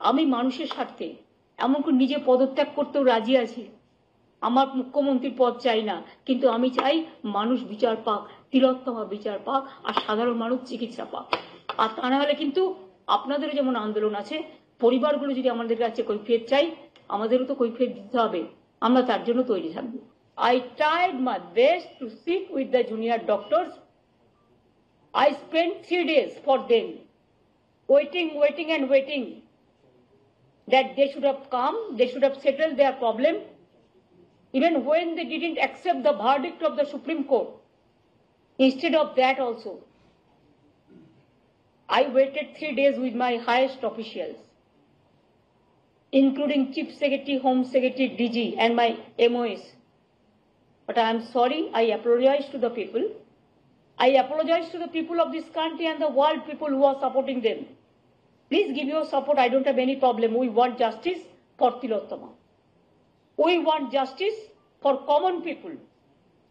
আমি মানুষের স্বার্থে এমনকি নিজে পদত্যাগ করতেও রাজি আছি। আমার মুখ্যমন্ত্রীর পদ চাই না, কিন্তু আমি চাই মানুষ বিচার পাক, তিলোত্তমা বিচার পাক, আর সাধারণ মানুষ চিকিৎসা পাক। আর তা না হলে কিন্তু আপনাদেরও যেমন আন্দোলন আছে, পরিবারগুলো যদি আমাদের কাছে কৈফিয়ত চাই, আমাদেরও তো কৈফিয়ত দিতে হবে। আমরা তার জন্য তৈরি থাকবো। I tried my best to sit with the junior doctors. I spent 3 days for them, waiting and waiting that they should have come, they should have settled their problem. Even when they didn't accept the verdict of the Supreme Court, instead of that also, I waited 3 days with my highest officials, including Chief Secretary, Home Secretary, DG, and my MOS. But I am sorry, I apologize to the people. I apologize to the people of this country and the world people who are supporting them. Please give your support, I don't have any problem. We want justice for Tilottama. We want justice for common people.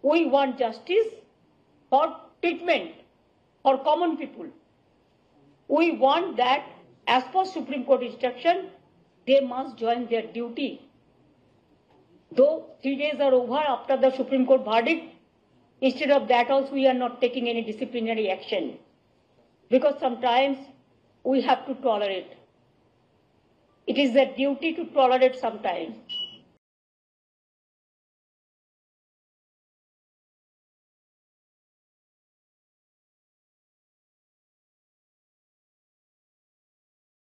We want justice for treatment for common people. We want that, as per Supreme Court instruction, they must join their duty. Though 3 days are over after the Supreme Court verdict, instead of that also we are not taking any disciplinary action. Because sometimes we have to tolerate. It is their duty to tolerate sometimes.